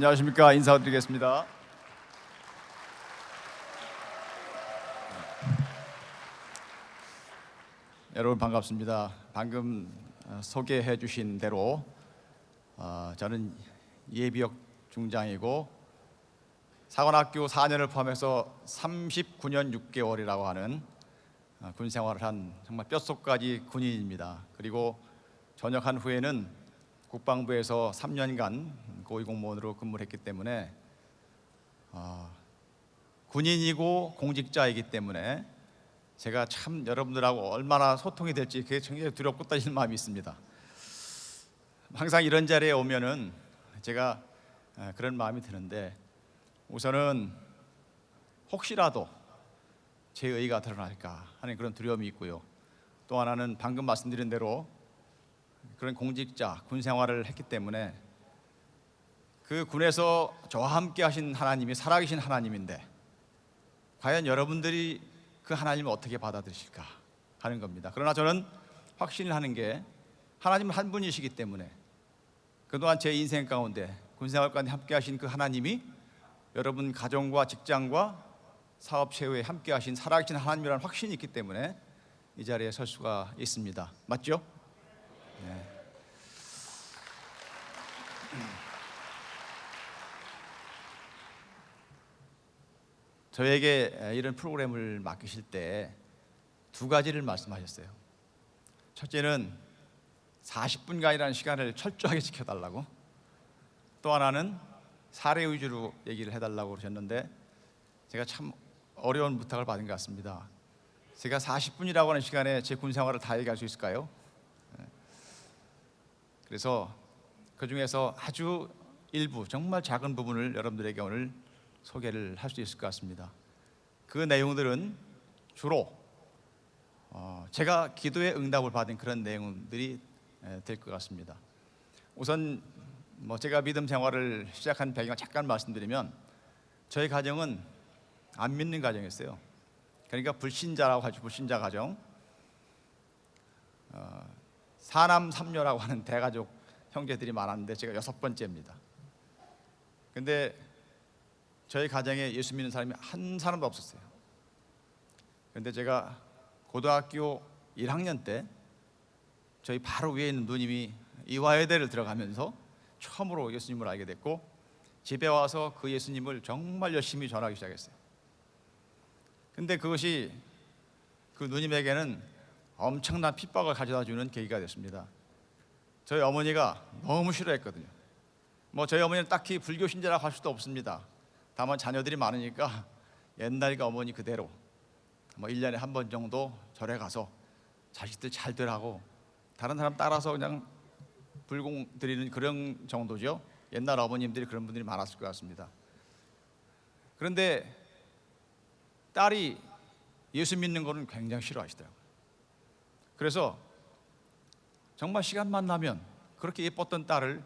안녕하십니까. 인사드리겠습니다. 여러분 반갑습니다. 방금 소개해 주신 대로 저는 예비역 중장이고 사관학교 4년을 포함해서 39년 6개월이라고 하는 군 생활을 한 정말 뼛속까지 군인입니다. 그리고 전역한 후에는 국방부에서 3년간 고위공무원으로 근무를 했기 때문에 군인이고 공직자이기 때문에 제가 참 여러분들하고 얼마나 소통이 될지 그게 굉장히 두렵고 떨리는 마음이 있습니다. 항상 이런 자리에 오면은 제가 그런 마음이 드는데, 우선은 혹시라도 제 의의가 드러날까 하는 그런 두려움이 있고요. 또 하나는 방금 말씀드린 대로 그런 공직자, 군 생활을 했기 때문에 그 군에서 저와 함께 하신 하나님이 살아계신 하나님인데 과연 여러분들이 그 하나님을 어떻게 받아들이실까 하는 겁니다. 그러나 저는 확신을 하는 게 하나님은 한 분이시기 때문에 그동안 제 인생 가운데 군생활 가운데 함께 하신 그 하나님이 여러분 가정과 직장과 사업 체외에 함께 하신 살아계신 하나님이라는 확신이 있기 때문에 이 자리에 설 수가 있습니다. 맞죠? 네. 저에게 이런 프로그램을 맡기실 때 두 가지를 말씀하셨어요. 첫째는 40분간이라는 시간을 철저하게 지켜달라고, 또 하나는 사례 위주로 얘기를 해달라고 그러셨는데 제가 참 어려운 부탁을 받은 것 같습니다. 제가 40분이라고 하는 시간에 제 군 생활을 다 얘기할 수 있을까요? 그래서 그 중에서 아주 일부, 정말 작은 부분을 여러분들에게 오늘 소개를 할 수 있을 것 같습니다. 그 내용들은 주로 제가 기도의 응답을 받은 그런 내용들이 될 것 같습니다. 우선 제가 믿음 생활을 시작한 배경을 잠깐 말씀드리면, 저희 가정은 안 믿는 가정이었어요. 그러니까 불신자라고 하죠. 불신자 가정. 사남 삼녀라고 하는 대가족 형제들이 많았는데 제가 6번째입니다. 근데 저희 가정에 예수 믿는 사람이 한 사람도 없었어요. 그런데 제가 고등학교 1학년 때 저희 바로 위에 있는 누님이 이화여대를 들어가면서 처음으로 예수님을 알게 됐고, 집에 와서 그 예수님을 정말 열심히 전하기 시작했어요. 근데 그것이 그 누님에게는 엄청난 핍박을 가져다 주는 계기가 됐습니다. 저희 어머니가 너무 싫어했거든요. 저희 어머니는 딱히 불교 신자라고 할 수도 없습니다. 다만 자녀들이 많으니까 옛날과 어머니 그대로 1년에 한 번 정도 절에 가서 자식들 잘 되라고 다른 사람 따라서 그냥 불공 드리는 그런 정도죠. 옛날 어머님들이 그런 분들이 많았을 것 같습니다. 그런데 딸이 예수 믿는 거는 굉장히 싫어하시더라고요. 그래서 정말 시간만 나면 그렇게 예뻤던 딸을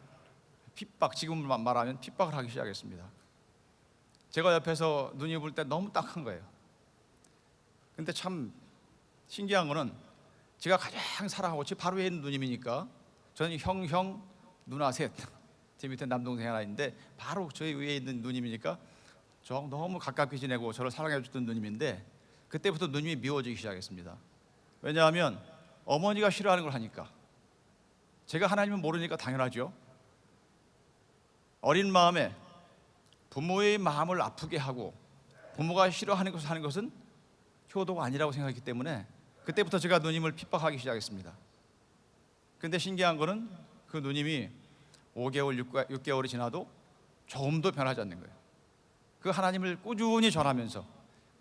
지금만 말하면 핍박을 하기 시작했습니다. 제가 옆에서 눈이 볼 때 너무 딱한 거예요. 근데 참 신기한 거는 제가 가장 사랑하고 제 바로 위에 있는 누님이니까 저는 형, 누나 셋, 제 밑에 남동생 하나 있는데 바로 저희 위에 있는 누님이니까 저 너무 가깝게 지내고 저를 사랑해 줬던 누님인데, 그때부터 누님이 미워지기 시작했습니다. 왜냐하면 어머니가 싫어하는 걸 하니까. 제가 하나님을 모르니까 당연하죠. 어린 마음에 부모의 마음을 아프게 하고 부모가 싫어하는 것을 하는 것은 효도가 아니라고 생각했기 때문에 그때부터 제가 누님을 핍박하기 시작했습니다. 근데 신기한 거는 그 누님이 5개월, 6개월이 지나도 조금도 변하지 않는 거예요. 그 하나님을 꾸준히 전하면서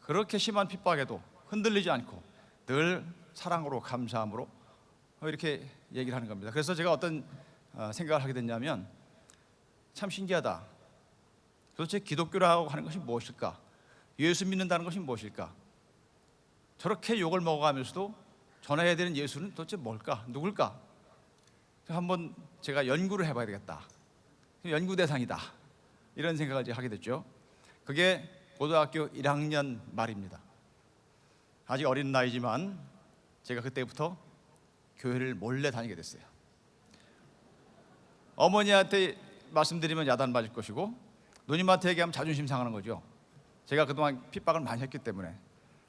그렇게 심한 핍박에도 흔들리지 않고 늘 사랑으로 감사함으로 이렇게 얘기를 하는 겁니다. 그래서 제가 어떤 생각을 하게 됐냐면, 참 신기하다. 도대체 기독교라고 하는 것이 무엇일까? 예수 믿는다는 것이 무엇일까? 저렇게 욕을 먹어가면서도 전해야 되는 예수는 도대체 뭘까? 누굴까? 한번 제가 연구를 해봐야 되겠다. 연구 대상이다. 이런 생각을 하게 됐죠. 그게 고등학교 1학년 말입니다. 아직 어린 나이지만 제가 그때부터 교회를 몰래 다니게 됐어요. 어머니한테 말씀드리면 야단 맞을 것이고 누님한테 얘기하면 자존심 상하는 거죠. 제가 그동안 핍박을 많이 했기 때문에.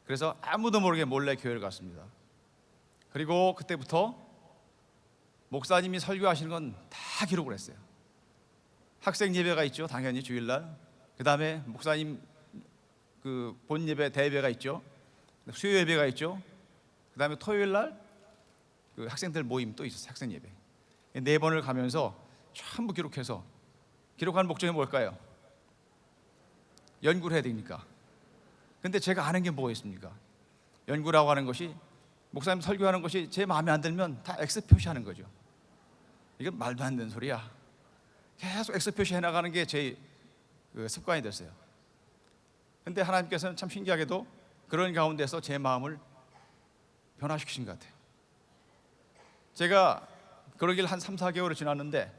그래서 아무도 모르게 몰래 교회를 갔습니다. 그리고 그때부터 목사님이 설교하시는 건 다 기록을 했어요. 학생 예배가 있죠, 당연히 주일날. 그 다음에 목사님 그 본 예배 대예배가 있죠, 수요 예배가 있죠. 그 다음에 토요일날 그 학생들 모임 또 있었어요. 학생 예배 4번을 가면서 전부 기록해서, 기록한 목적이 뭘까요? 연구를 해야 되니까. 근데 제가 아는 게 뭐가 있습니까? 연구라고 하는 것이, 목사님 설교하는 것이 제 마음에 안 들면 다 X 표시하는 거죠. 이건 말도 안 되는 소리야. 계속 X 표시해 나가는 게 제 습관이 됐어요. 근데 하나님께서는 참 신기하게도 그런 가운데서 제 마음을 변화시키신 것 같아요. 제가 그러길 한 3, 4개월이 지났는데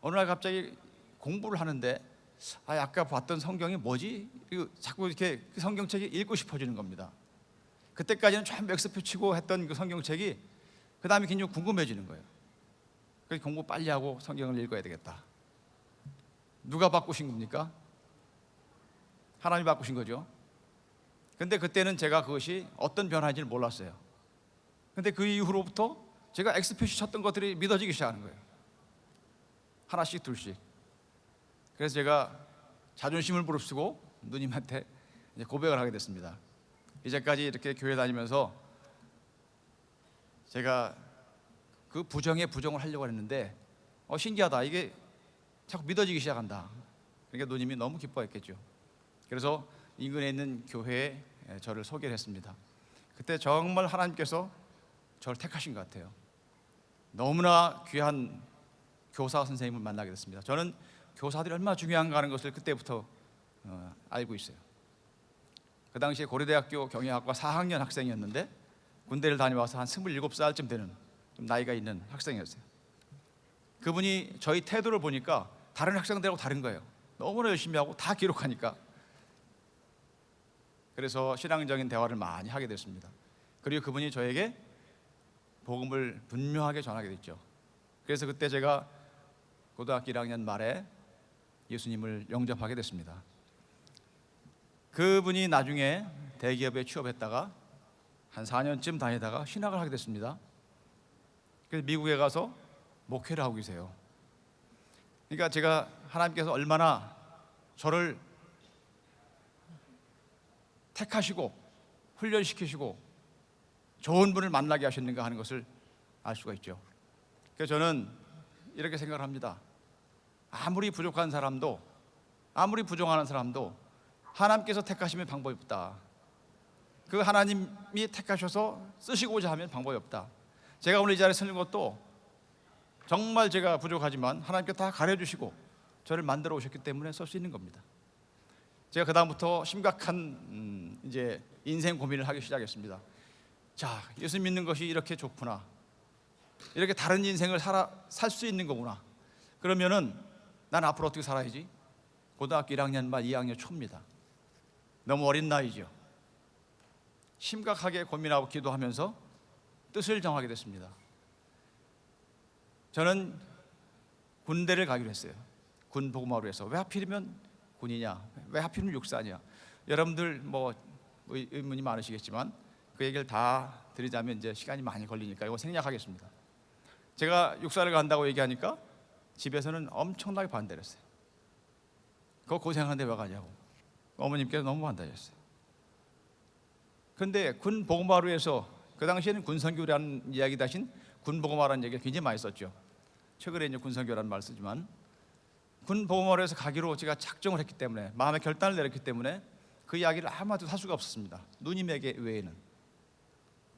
어느 날 갑자기 공부를 하는데 아까 봤던 성경이 뭐지? 자꾸 이렇게 그 성경책이 읽고 싶어지는 겁니다. 그때까지는 좀 X표 치고 했던 그 성경책이 그 다음에 굉장히 궁금해지는 거예요. 그래서 공부 빨리 하고 성경을 읽어야 되겠다. 누가 바꾸신 겁니까? 하나님이 바꾸신 거죠. 근데 그때는 제가 그것이 어떤 변화인지를 몰랐어요. 근데 그 이후로부터 제가 X표시 쳤던 것들이 믿어지기 시작하는 거예요. 하나씩 둘씩. 그래서 제가 자존심을 무릅쓰고 누님한테 이제 고백을 하게 됐습니다. 이제까지 이렇게 교회 다니면서 제가 그 부정에 부정을 하려고 했는데 신기하다, 이게 자꾸 믿어지기 시작한다. 그러니까 누님이 너무 기뻐했겠죠. 그래서 인근에 있는 교회에 저를 소개를 했습니다. 그때 정말 하나님께서 저를 택하신 것 같아요. 너무나 귀한 교사 선생님을 만나게 됐습니다. 저는 교사들이 얼마나 중요한가 하는 것을 그때부터 알고 있어요. 그 당시에 고려대학교 경영학과 4학년 학생이었는데 군대를 다녀와서 한 27살쯤 되는 좀 나이가 있는 학생이었어요. 그분이 저희 태도를 보니까 다른 학생들하고 다른 거예요. 너무나 열심히 하고 다 기록하니까. 그래서 신앙적인 대화를 많이 하게 됐습니다. 그리고 그분이 저에게 복음을 분명하게 전하게 됐죠. 그래서 그때 제가 고등학교 1학년 말에 예수님을 영접하게 됐습니다. 그분이 나중에 대기업에 취업했다가 한 4년쯤 다니다가 신학을 하게 됐습니다. 그래서 미국에 가서 목회를 하고 계세요. 그러니까 제가 하나님께서 얼마나 저를 택하시고 훈련시키시고 좋은 분을 만나게 하셨는가 하는 것을 알 수가 있죠. 그래서 저는 이렇게 생각을 합니다. 아무리 부족한 사람도, 아무리 부정하는 사람도 하나님께서 택하시면 방법이 없다. 그 하나님이 택하셔서 쓰시고자 하면 방법이 없다. 제가 오늘 이 자리에 서는 것도 정말 제가 부족하지만 하나님께서 다 가려주시고 저를 만들어 오셨기 때문에 설 수 있는 겁니다. 제가 그 다음부터 심각한 이제 인생 고민을 하기 시작했습니다. 자, 예수 믿는 것이 이렇게 좋구나, 이렇게 다른 인생을 살 수 있는 거구나. 그러면은 난 앞으로 어떻게 살아야지? 고등학교 1학년 말 2학년 초입니다. 너무 어린 나이죠. 심각하게 고민하고 기도하면서 뜻을 정하게 됐습니다. 저는 군대를 가기로 했어요. 군 복무하러. 왜 하필이면 군이냐? 왜 하필이면 육사냐? 여러분들 뭐 의문이 많으시겠지만 그 얘기를 다 드리자면 이제 시간이 많이 걸리니까 이거 생략하겠습니다. 제가 육사를 간다고 얘기하니까 집에서는 엄청나게 반대를 했어요. 그거 고생하는데 왜 가냐고. 어머님께서 너무 반대하셨어요. 그런데 군 복무하러에서 그 당시에는 군선교라는 이야기 대신 군 복무하라는 얘기를 굉장히 많이 썼죠. 최근에 이제 군선교라는 말을 쓰지만 군 복무하러에서 가기로 제가 작정을 했기 때문에, 마음의 결단을 내렸기 때문에 그 이야기를 아무도 할 수가 없었습니다. 누님에게 외에는.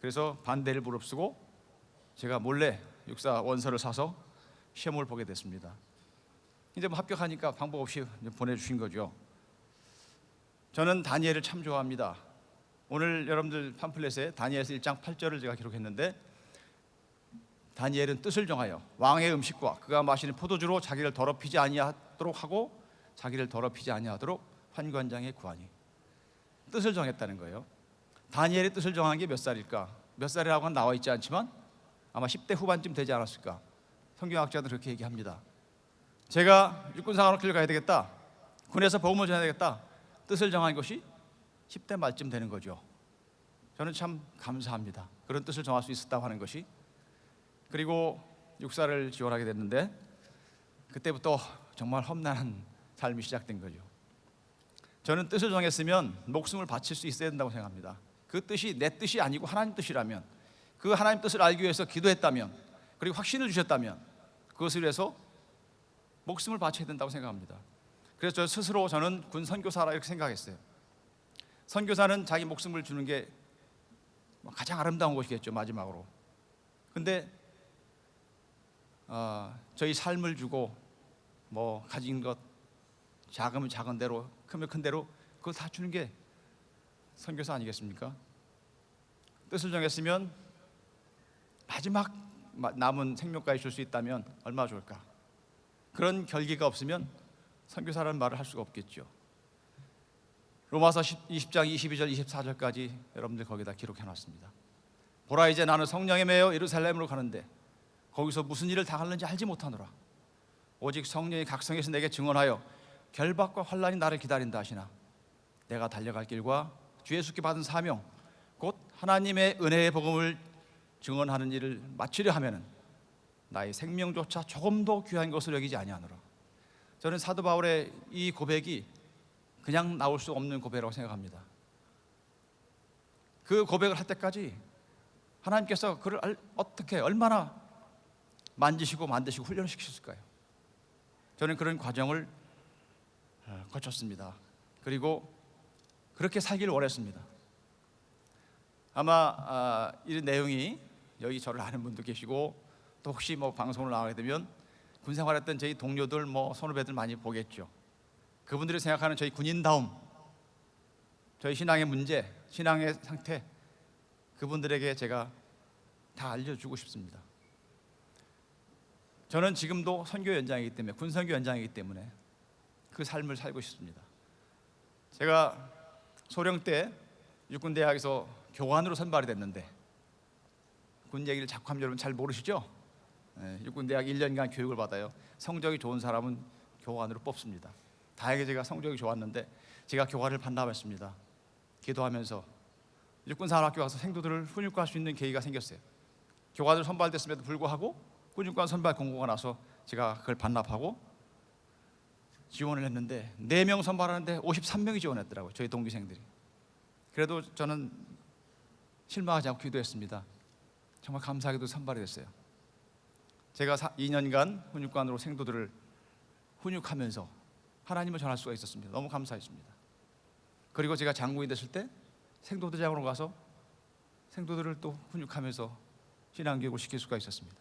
그래서 반대를 무릅쓰고 제가 몰래 육사 원서를 사서 시험을 보게 됐습니다. 이제 뭐 합격하니까 방법 없이 보내주신 거죠. 저는 다니엘을 참 좋아합니다. 오늘 여러분들 팜플렛에 다니엘서 1장 8절을 제가 기록했는데, 다니엘은 뜻을 정하여 왕의 음식과 그가 마시는 포도주로 자기를 더럽히지 아니하도록 하고 자기를 더럽히지 아니하도록 환관장에 구하니. 뜻을 정했다는 거예요. 다니엘의 뜻을 정한 게 몇 살일까? 몇 살이라고는 나와 있지 않지만 아마 10대 후반쯤 되지 않았을까? 성경학자들은 그렇게 얘기합니다. 제가 육군사관학교를 가야 되겠다, 군에서 복음을 전해야 되겠다 뜻을 정한 것이 10대 말쯤 되는 거죠. 저는 참 감사합니다. 그런 뜻을 정할 수 있었다고 하는 것이. 그리고 육사를 지원하게 됐는데 그때부터 정말 험난한 삶이 시작된 거죠. 저는 뜻을 정했으면 목숨을 바칠 수 있어야 된다고 생각합니다. 그 뜻이 내 뜻이 아니고 하나님 뜻이라면, 그 하나님 뜻을 알기 위해서 기도했다면, 그리고 확신을 주셨다면 그것을 위해서 목숨을 바쳐야 된다고 생각합니다. 그래서 저 스스로 저는 군 선교사라 이렇게 생각했어요. 선교사는 자기 목숨을 주는 게 가장 아름다운 것이겠죠, 마지막으로. 근데 저희 삶을 주고 뭐 가진 것 작으면 작은 대로, 크면 큰 대로 그걸 다 주는 게 선교사 아니겠습니까? 뜻을 정했으면 마지막 남은 생명까지 줄 수 있다면 얼마나 좋을까. 그런 결기가 없으면 선교사라는 말을 할 수가 없겠죠. 로마서 20장 22절 24절까지 여러분들 거기다 기록해놨습니다. 보라, 이제 나는 성령에 매여 예루살렘으로 가는데 거기서 무슨 일을 당하는지 알지 못하노라. 오직 성령이 각성해서 내게 증언하여 결박과 환난이 나를 기다린다 하시나 내가 달려갈 길과 주 예수께 받은 사명, 곧 하나님의 은혜의 복음을 증언하는 일을 마치려 하면은 나의 생명조차 조금도 귀한 것을 여기지 아니하노라. 저는 사도 바울의 이 고백이 그냥 나올 수 없는 고백이라고 생각합니다. 그 고백을 할 때까지 하나님께서 그를 어떻게 얼마나 만지시고 만드시고 훈련시키셨을까요? 저는 그런 과정을 거쳤습니다. 그리고 그렇게 살기를 원했습니다. 아마 이 내용이 여기 저를 아는 분도 계시고 또 혹시 뭐 방송을 나가게 되면 군 생활했던 저희 동료들, 뭐 선후배들 많이 보겠죠. 그분들이 생각하는 저희 군인다움, 저희 신앙의 문제, 신앙의 상태, 그분들에게 제가 다 알려주고 싶습니다. 저는 지금도 선교 연장이기 때문에, 군선교 연장이기 때문에 그 삶을 살고 싶습니다. 제가 소령 때 육군대학에서 교관으로 선발이 됐는데, 군 얘기를 자꾸 하면 여러분 잘 모르시죠? 육군대학 1년간 교육을 받아요. 성적이 좋은 사람은 교관으로 뽑습니다. 다행히 제가 성적이 좋았는데 제가 교관을 반납했습니다. 기도하면서 육군사관학교 가서 생도들을 훈육할 수 있는 계기가 생겼어요. 교관으로 선발됐음에도 불구하고 군육관 선발 공고가 나서 제가 그걸 반납하고 지원을 했는데 4명 선발하는데 53명이 지원했더라고요, 저희 동기생들이. 그래도 저는 실망하지 않고 기도했습니다. 정말 감사하게도 선발이 됐어요. 제가 2년간 훈육관으로 생도들을 훈육하면서 하나님을 전할 수가 있었습니다. 너무 감사했습니다. 그리고 제가 장군이 됐을 때 생도대장으로 가서 생도들을 또 훈육하면서 신앙교육을 시킬 수가 있었습니다.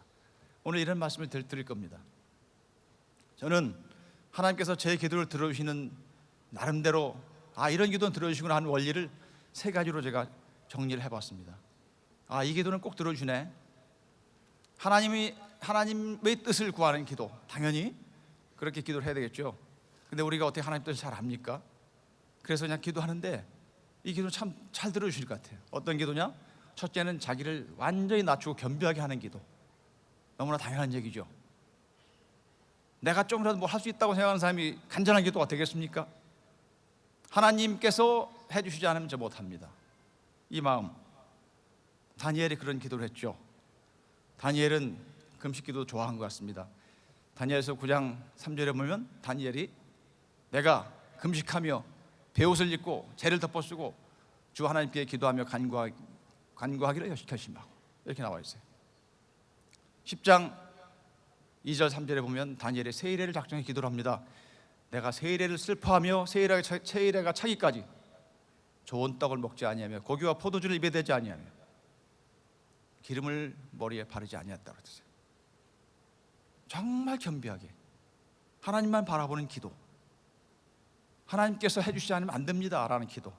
오늘 이런 말씀을 드릴 겁니다. 저는 하나님께서 제 기도를 들어주시는 나름대로 이런 기도는 들어주시구나 하는 원리를 3가지로 제가 정리를 해봤습니다. 이 기도는 꼭 들어주네. 하나님의 뜻을 구하는 기도, 당연히 그렇게 기도를 해야 되겠죠. 근데 우리가 어떻게 하나님 뜻을 잘 압니까? 그래서 그냥 기도하는데 이 기도 참 잘 들어주실 것 같아요. 어떤 기도냐? 첫째는 자기를 완전히 낮추고 겸비하게 하는 기도. 너무나 당연한 얘기죠. 내가 좀이라도 뭘 할 수 있다고 생각하는 사람이 간절한 기도가 되겠습니까? 하나님께서 해주시지 않으면 저 못합니다. 이 마음. 다니엘이 그런 기도를 했죠. 다니엘은 금식기도 좋아한 것 같습니다. 다니엘서 9장 3절에 보면 다니엘이 내가 금식하며 베옷을 입고 재를 덮어쓰고 주 하나님께 기도하며 간구하기를 결심하고, 이렇게 나와 있어요. 10장 2절 3절에 보면 다니엘이 세일해를 작정해 기도를 합니다. 내가 세일해를 슬퍼하며 세일해가 차기까지 좋은 떡을 먹지 아니하며 고기와 포도주를 입에 대지 아니하며 기름을 머리에 바르지 아니했다고 했어요. 정말 겸비하게 하나님만 바라보는 기도, 하나님께서 해주시지 않으면 안 됩니다 라는 기도,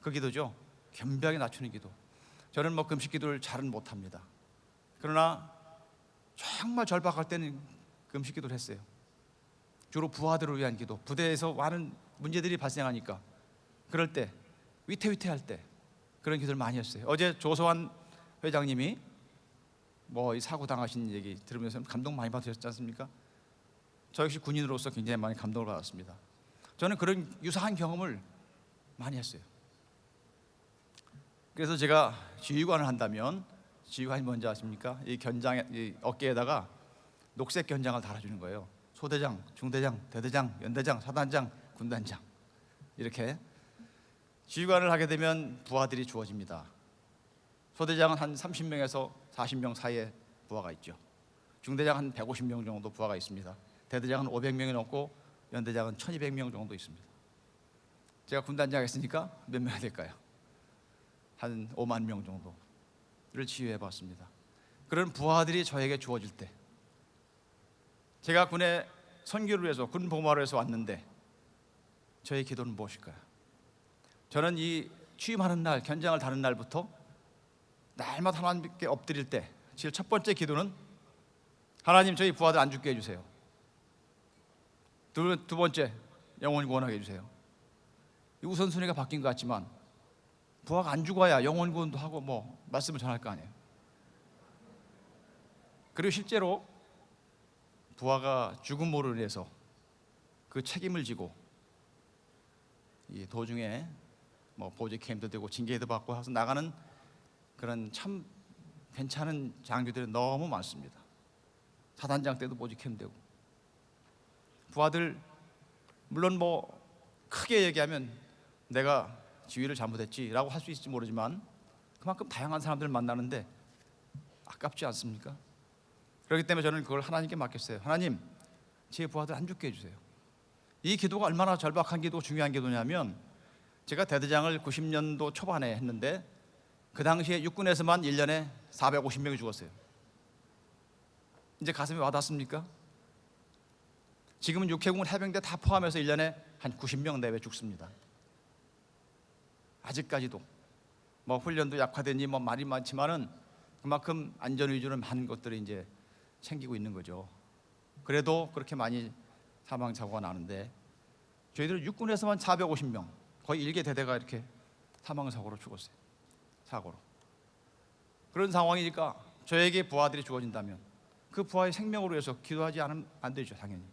그 기도죠. 겸비하게 낮추는 기도. 저는 뭐 금식 기도를 잘은 못합니다. 그러나 정말 절박할 때는 금식 기도를 했어요. 주로 부하들을 위한 기도, 부대에서 많은 문제들이 발생하니까 그럴 때 위태위태할 때 그런 기도를 많이 했어요. 어제 조소환 회장님이 이 사고 당하신 얘기 들으면서 감동 많이 받으셨지 않습니까? 저 역시 군인으로서 굉장히 많이 감동을 받았습니다. 저는 그런 유사한 경험을 많이 했어요. 그래서 제가 지휘관을 한다면, 지휘관이 뭔지 아십니까? 이 견장에, 이 어깨에다가 녹색 견장을 달아주는 거예요. 소대장, 중대장, 대대장, 연대장, 사단장, 군단장, 이렇게 지휘관을 하게 되면 부하들이 주어집니다. 소대장은 한 30명에서 40명 사이에 부하가 있죠. 중대장 한 150명 정도 부하가 있습니다. 대대장은 500명이 넘고 연대장은 1200명 정도 있습니다. 제가 군단장 했으니까 몇 명이 될까요? 한 5만 명 정도를 지휘해 봤습니다. 그런 부하들이 저에게 주어질 때, 제가 군에 선교를 위해서 군 복무하러 해서 왔는데 저의 기도는 무엇일까요? 저는 이 취임하는 날, 견장을 다는 날부터 날마다 하나님께 엎드릴 때 제일 첫 번째 기도는 하나님, 저희 부하들 안 죽게 해주세요. 두 번째, 영원히 구원하게 해주세요. 이 우선순위가 바뀐 것 같지만 부하가 안 죽어야 영원 구원도 하고 뭐 말씀을 전할 거 아니에요. 그리고 실제로 부하가 죽음으로 인해서 그 책임을 지고 이 도중에 뭐 보직 캠도 되고 징계도 받고 해서 나가는 그런 참 괜찮은 장교들이 너무 많습니다. 사단장 때도 보직 캠 되고, 부하들 물론 뭐 크게 얘기하면 내가 지휘를 잘못했지라고 할 수 있을지 모르지만 그만큼 다양한 사람들을 만나는데 아깝지 않습니까? 그렇기 때문에 저는 그걸 하나님께 맡겼어요. 하나님, 제 부하들 안 죽게 해주세요. 이 기도가 얼마나 절박한 기도, 중요한 기도냐면, 제가 대대장을 90년도 초반에 했는데 그 당시에 육군에서만 1년에 450명이 죽었어요. 이제 가슴에 와닿습니까? 지금은 육해공 해병대 다 포함해서 1년에 한 90명 내외 죽습니다. 아직까지도 뭐 훈련도 약화되니 뭐 말이 많지만은 그만큼 안전 위주로 많은 것들이 이제 생기고 있는 거죠. 그래도 그렇게 많이 사망 사고가 나는데 저희들은 육군에서만 450명, 거의 1개 대대가 이렇게 사망 사고로 죽었어요. 사고로. 그런 상황이니까 저에게 부하들이 주어진다면 그 부하의 생명으로 해서 기도하지 않으면 안 되죠, 당연히.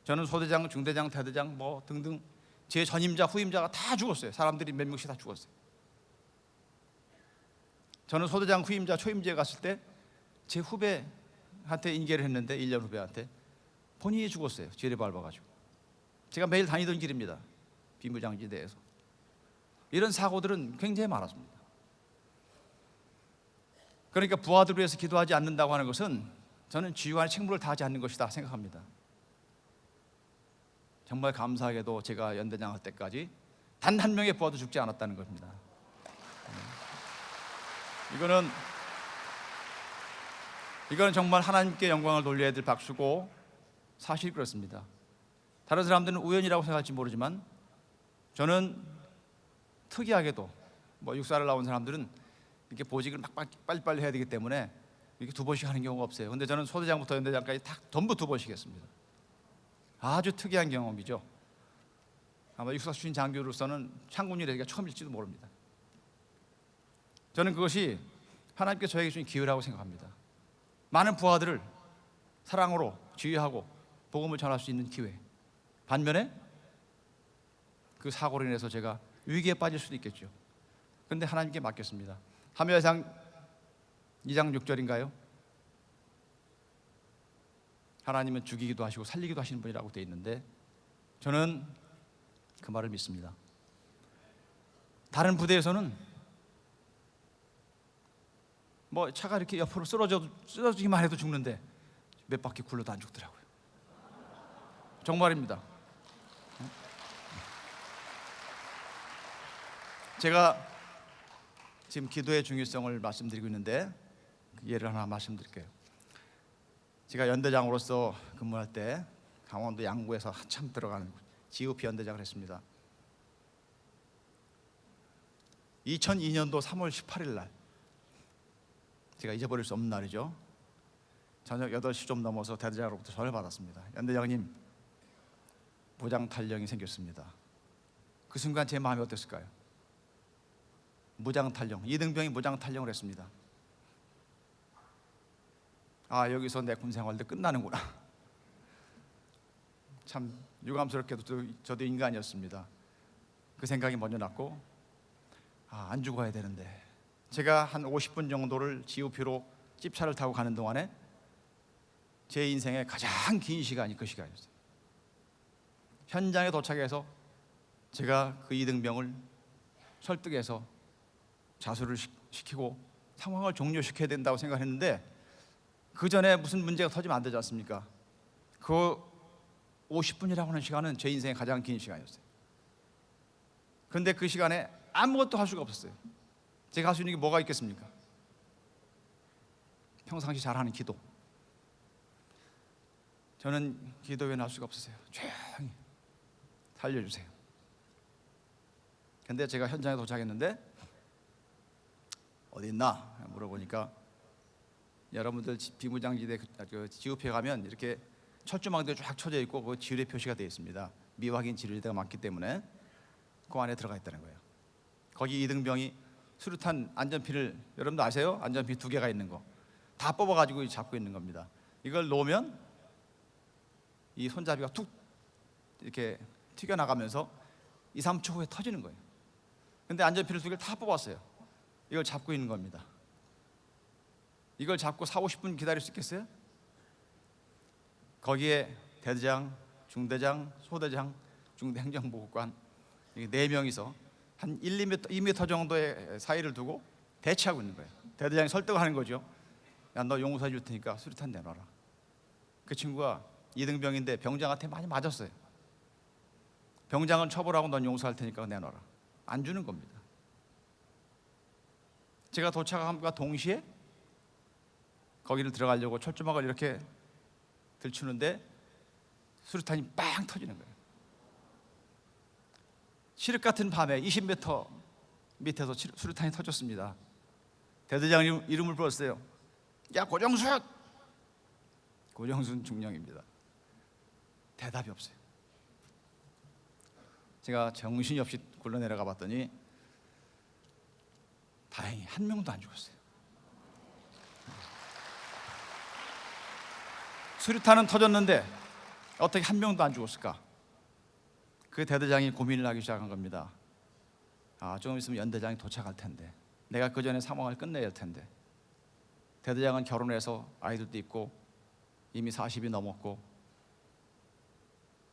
저는 소대장, 중대장, 대대장 뭐 등등 제 전임자, 후임자가 다 죽었어요. 사람들이 몇 명씩 다 죽었어요. 저는 소대장, 후임자, 초임제에 갔을 때 제 후배한테 인계를 했는데 1년 후배한테 본인이 죽었어요. 지뢰 밟아가지고. 제가 매일 다니던 길입니다. 비무장지대에서. 이런 사고들은 굉장히 많았습니다. 그러니까 부하들을 위해서 기도하지 않는다고 하는 것은 저는 지휘관의 책무를 다하지 않는 것이다 생각합니다. 정말 감사하게도 제가 연대장 할 때까지 단 한 명의 부하도 죽지 않았다는 겁니다. 이거는 정말 하나님께 영광을 돌려야 될 박수고 사실이 그렇습니다. 다른 사람들은 우연이라고 생각할지 모르지만 저는 특이하게도 뭐 육사를 나온 사람들은 이렇게 보직을 막 빨리빨리 해야 되기 때문에 이렇게 두 번씩 하는 경우가 없어요. 근데 저는 소대장부터 연대장까지 다 전부 두 번씩 했습니다. 아주 특이한 경험이죠. 아마 육사 출신 장교로서는 참군이 되기가 처음일지도 모릅니다. 저는 그것이 하나님께 저에게 주신 기회라고 생각합니다. 많은 부하들을 사랑으로 지휘하고 복음을 전할 수 있는 기회. 반면에 그 사고로 인해서 제가 위기에 빠질 수도 있겠죠. 그런데 하나님께 맡겼습니다. 하멜상 2장 6절인가요? 하나님은 죽이기도 하시고 살리기도 하시는 분이라고 되어 있는데 저는 그 말을 믿습니다. 다른 부대에서는 뭐 차가 이렇게 옆으로 쓰러지기만 해도 죽는데 몇 바퀴 굴러도 안 죽더라고요. 정말입니다. 제가 지금 기도의 중요성을 말씀드리고 있는데 예를 하나 말씀드릴게요. 제가 연대장으로서 근무할 때 강원도 양구에서 한참 들어가는 GOP 연대장을 했습니다. 2002년도 3월 18일 날 제가 잊어버릴 수 없는 날이죠. 저녁 8시 좀 넘어서 대대장으로부터 전화를 받았습니다. 연대장님, 무장탈령이 생겼습니다. 그 순간 제 마음이 어땠을까요? 무장탈령, 이등병이 무장탈령을 했습니다. 아, 여기서 내 군생활도 끝나는구나. 참 유감스럽게도 저도 인간이었습니다. 그 생각이 먼저 났고, 안 죽어야 되는데. 제가 한 50분 정도를 GOP로 찝차를 타고 가는 동안에 제 인생의 가장 긴 시간이 그 시간이었어요. 현장에 도착해서 제가 그 이등병을 설득해서 자수를 시키고 상황을 종료시켜야 된다고 생각했는데, 그 전에 무슨 문제가 터지면 안 되지 않습니까? 그 50분이라고 하는 시간은 제 인생의 가장 긴 시간이었어요. 그런데 그 시간에 아무것도 할 수가 없었어요. 제가 할 수 있는 게 뭐가 있겠습니까? 평상시 잘하는 기도. 저는 기도 외에는 할 수가 없었어요. 조용히 살려주세요. 근데 제가 현장에 도착했는데 어디 있나 물어보니까, 여러분들 비무장지대 GOP에 가면 이렇게 철조망들이 쫙 쳐져 있고 그 지뢰 표시가 되어 있습니다. 미확인 지뢰가 많기 때문에 그 안에 들어가 있다는 거예요. 거기 이등병이 수류탄 안전핀을, 여러분도 아세요? 안전핀 2개가 있는 거 다 뽑아가지고 잡고 있는 겁니다. 이걸 놓으면 이 손잡이가 툭 이렇게 튀겨나가면서 2, 3초 후에 터지는 거예요. 근데 안전핀을 2개를 다 뽑았어요. 이걸 잡고 있는 겁니다. 이걸 잡고 4, 50분 기다릴 수 있겠어요? 거기에 대대장, 중대장, 소대장, 중대행정보고관 4명이서 한 1, 2m 정도의 사이를 두고 대치하고 있는 거예요. 대대장이 설득하는 거죠. 야, 너 용서해 줄 테니까 수류탄 내놔라. 그 친구가 이등병인데 병장한테 많이 맞았어요. 병장은 처벌하고 넌 용서할 테니까 내놔라. 안 주는 겁니다. 제가 도착함과 동시에 거기를 들어가려고 철조망을 이렇게 들추는데 수류탄이 빵 터지는 거예요. 칠흑 같은 밤에 20m 밑에서 수류탄이 터졌습니다. 대대장 이름을 불렀어요. 야, 고정순! 고정순 중령입니다. 대답이 없어요. 제가 정신이 없이 굴러 내려가 봤더니 다행히 한 명도 안 죽었어요. 수류탄은 터졌는데 어떻게 한 명도 안 죽었을까? 그 대대장이 고민을 하기 시작한 겁니다. 조금 있으면 연대장이 도착할 텐데, 내가 그 전에 상황을 끝내야 할 텐데. 대대장은 결혼해서 아이들도 있고 이미 40이 넘었고,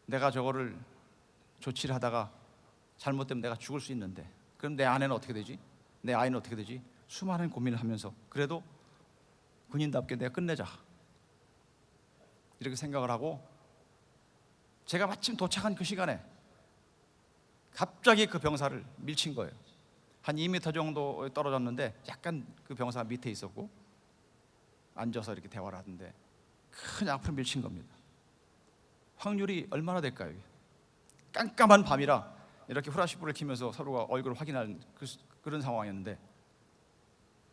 내가 저거를 조치를 하다가 잘못되면 내가 죽을 수 있는데, 그럼 내 아내는 어떻게 되지? 내 아이는 어떻게 되지? 수많은 고민을 하면서 그래도 군인답게 내가 끝내자, 이렇게 생각을 하고, 제가 마침 도착한 그 시간에 갑자기 그 병사를 밀친 거예요. 한 2m 정도 떨어졌는데 약간 그 병사 밑에 있었고 앉아서 이렇게 대화를 하던데 그냥 앞으로 밀친 겁니다. 확률이 얼마나 될까요? 깜깜한 밤이라 이렇게 후라시불을 켜면서 서로가 얼굴을 확인하는 그런 상황이었는데,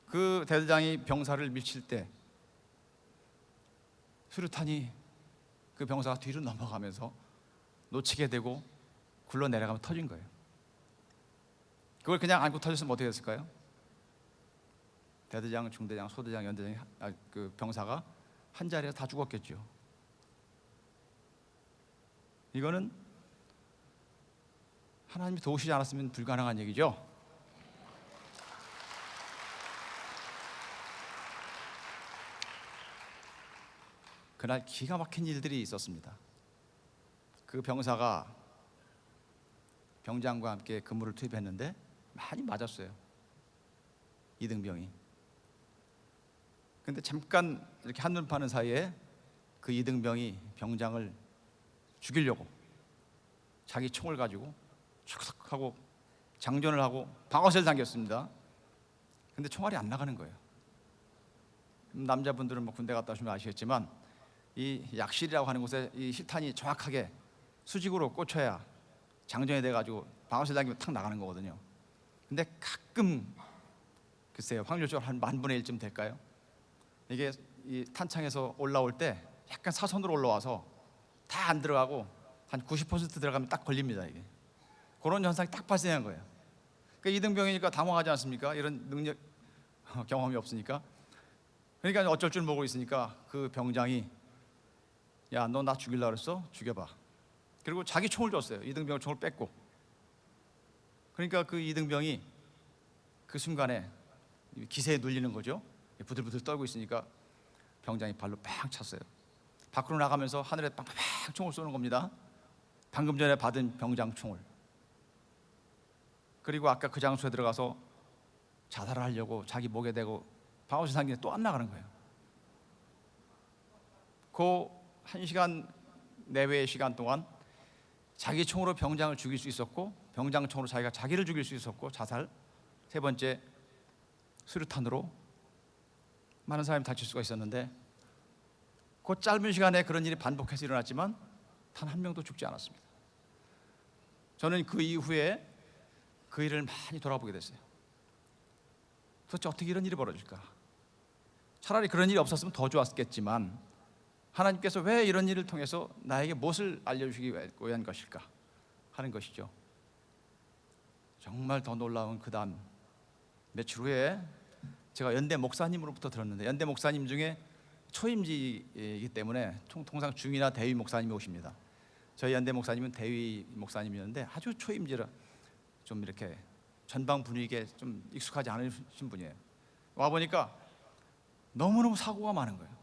그 대대장이 병사를 밀칠 때 수류탄이 그 병사가 뒤로 넘어가면서 놓치게 되고 굴러 내려가면 터진 거예요. 그걸 그냥 안고 터졌으면 어떻게 됐을까요? 대대장, 중대장, 소대장, 연대장, 그 병사가 한 자리에 다 죽었겠죠. 이거는 하나님이 도우시지 않았으면 불가능한 얘기죠. 그날 기가 막힌 일들이 있었습니다. 그 병사가 병장과 함께 근무를 투입했는데 많이 맞았어요, 이등병이. 근데 잠깐 이렇게 한눈 파는 사이에 그 이등병이 병장을 죽이려고 자기 총을 가지고 촥 하고 장전을 하고 방아쇠를 당겼습니다. 근데 총알이 안 나가는 거예요. 남자분들은 뭐 군대 갔다 오시면 아시겠지만, 이 약실이라고 하는 곳에 이 실탄이 정확하게 수직으로 꽂혀야 장전이 돼가지고 방아쇠 당기면 탁 나가는 거거든요. 근데 가끔, 글쎄요, 확률적으로 한 10,000분의 1쯤 될까요? 이게 이 탄창에서 올라올 때 약간 사선으로 올라와서 다 안 들어가고 한 90% 들어가면 딱 걸립니다. 이게 그런 현상이 딱 발생한 거예요. 그러니까 이등병이니까 당황하지 않습니까? 이런 능력 경험이 없으니까. 그러니까 어쩔 줄 모르고 있으니까 그 병장이, 야, 너 나 죽이려고 그랬어? 죽여봐. 그리고 자기 총을 줬어요. 이등병 총을 뺐고. 그러니까 그 이등병이 그 순간에 기세에 눌리는 거죠. 부들부들 떨고 있으니까 병장이 발로 팍 찼어요. 밖으로 나가면서 하늘에 빵빵 총을 쏘는 겁니다. 방금 전에 받은 병장 총을. 그리고 아까 그 장소에 들어가서 자살을 하려고 자기 목에 대고 방어실 상기에 또 안 나가는 거예요. 그 1시간 내외의 시간 동안 자기 총으로 병장을 죽일 수 있었고, 병장 총으로 자기가 자기를 죽일 수 있었고, 자살. 세 번째, 수류탄으로 많은 사람이 다칠 수가 있었는데, 그 짧은 시간에 그런 일이 반복해서 일어났지만 단 한 명도 죽지 않았습니다. 저는 그 이후에 그 일을 많이 돌아보게 됐어요. 도대체 어떻게 이런 일이 벌어질까? 차라리 그런 일이 없었으면 더 좋았겠지만 하나님께서 왜 이런 일을 통해서 나에게 무엇을 알려주기 위한 것일까 하는 것이죠. 정말 더 놀라운 그 다음 며칠 후에 제가 연대 목사님으로부터 들었는데, 연대 목사님 중에 초임지이기 때문에 통상 중이나 대위 목사님이 오십니다. 저희 연대 목사님은 대위 목사님이었는데 아주 초임지라 좀 이렇게 전방 분위기에 좀 익숙하지 않으신 분이에요. 와 보니까 너무너무 사고가 많은 거예요.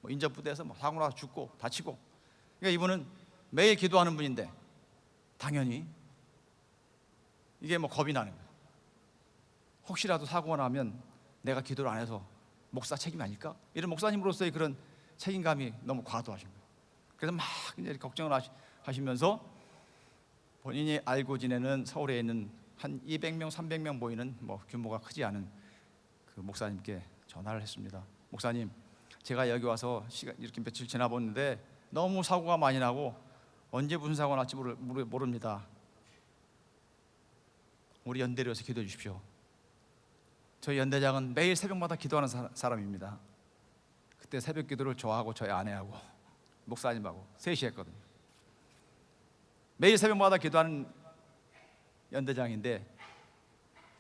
뭐 인접부대에서 뭐 사고 나서 죽고 다치고. 그러니까 이분은 매일 기도하는 분인데 당연히 이게 뭐 겁이 나는 거예요. 혹시라도 사고가 나면 내가 기도를 안 해서 목사 책임이 아닐까? 이런 목사님으로서의 그런 책임감이 너무 과도하신 거예요. 그래서 막 이제 걱정을 하시면서 본인이 알고 지내는 서울에 있는 한 200명, 300명 모이는 뭐 규모가 크지 않은 그 목사님께 전화를 했습니다. 목사님, 제가 여기 와서 시간 이렇게 며칠 지나봤는데 너무 사고가 많이 나고 언제 무슨 사고가 날지 모릅니다. 우리 연대를 위해서 기도해 주십시오. 저희 연대장은 매일 새벽마다 기도하는 사람입니다. 그때 새벽 기도를 저하고 저희 아내하고 목사님하고 셋이 했거든요. 매일 새벽마다 기도하는 연대장인데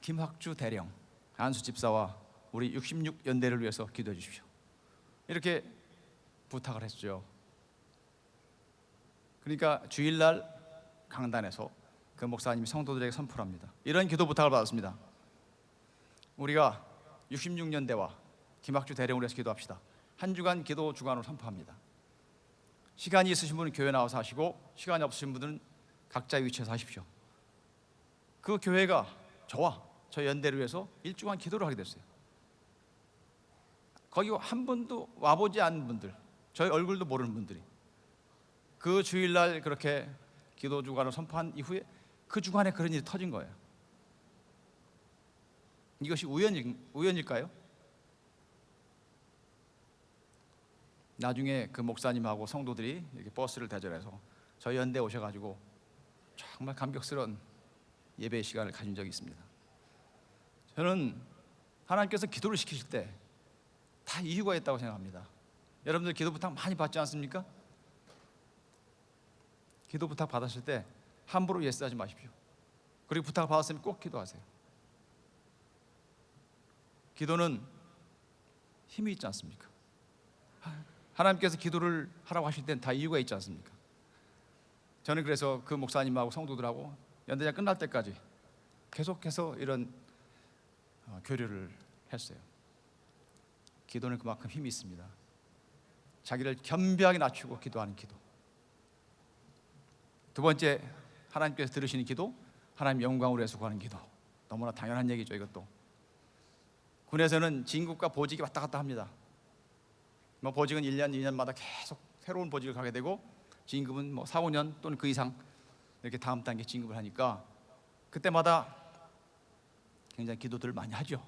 김학주 대령, 안수 집사와 우리 66연대를 위해서 기도해 주십시오. 이렇게 부탁을 했죠. 그러니까 주일날 강단에서 그 목사님이 성도들에게 선포합니다. 이런 기도 부탁을 받았습니다. 우리가 66년대와 김학주 대령을 위해서 기도합시다. 한 주간 기도 주간으로 선포합니다. 시간이 있으신 분은 교회 나와서 하시고, 시간이 없으신 분은 각자의 위치에서 하십시오. 그 교회가 저와 저희 연대를 위해서 일주간 기도를 하게 됐어요. 거기 한 번도 와보지 않은 분들, 저희 얼굴도 모르는 분들이 그 주일날 그렇게 기도 주간을 선포한 이후에 그 주간에 그런 일이 터진 거예요. 이것이 우연일까요? 나중에 그 목사님하고 성도들이 이렇게 버스를 대절해서 저희 연대에 오셔가지고 정말 감격스러운 예배의 시간을 가진 적이 있습니다. 저는 하나님께서 기도를 시키실 때 다 이유가 있다고 생각합니다. 여러분들 기도 부탁 많이 받지 않습니까? 기도 부탁 받았을 때 함부로 예스하지 마십시오. 그리고 부탁 받았으면 꼭 기도하세요. 기도는 힘이 있지 않습니까? 하나님께서 기도를 하라고 하실 땐 다 이유가 있지 않습니까? 저는 그래서 그 목사님하고 성도들하고 연대장 끝날 때까지 계속해서 이런 교류를 했어요. 기도는 그만큼 힘이 있습니다. 자기를 겸비하게 낮추고 기도하는 기도. 두 번째, 하나님께서 들으시는 기도, 하나님 영광을 위해서 구하는 기도. 너무나 당연한 얘기죠, 이것도. 군에서는 진급과 보직이 왔다 갔다 합니다. 뭐 보직은 1년, 2년마다 계속 새로운 보직을 가게 되고, 진급은 뭐 4, 5년 또는 그 이상 이렇게 다음 단계 진급을 하니까 그때마다 굉장히 기도들을 많이 하죠.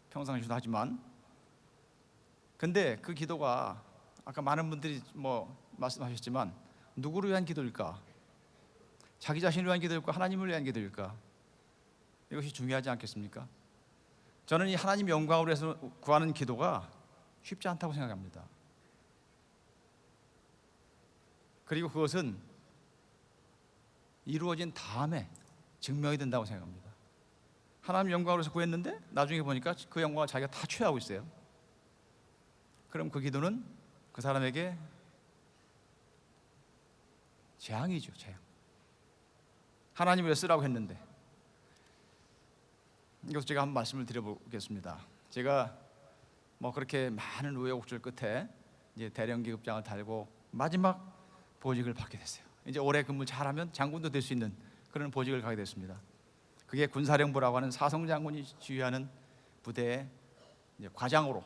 평상시도 하지만. 근데 그 기도가 아까 많은 분들이 뭐 말씀하셨지만 누구를 위한 기도일까? 자기 자신을 위한 기도일까? 하나님을 위한 기도일까? 이것이 중요하지 않겠습니까? 저는 이 하나님 영광을 위해서 구하는 기도가 쉽지 않다고 생각합니다. 그리고 그것은 이루어진 다음에 증명이 된다고 생각합니다. 하나님 영광을 위해서 구했는데 나중에 보니까 그 영광을 자기가 다 취하고 있어요. 그럼 그 기도는 그 사람에게 재앙이죠, 재앙. 하나님이 왜 쓰라고 했는데. 이것도 제가 한번 말씀을 드려보겠습니다. 제가 뭐 그렇게 많은 우여곡절 끝에 이제 대령기급장을 달고 마지막 보직을 받게 됐어요. 이제 오래 근무 잘하면 장군도 될 수 있는 그런 보직을 가게 됐습니다. 그게 군사령부라고 하는 사성 장군이 지휘하는 부대의 이제 과장으로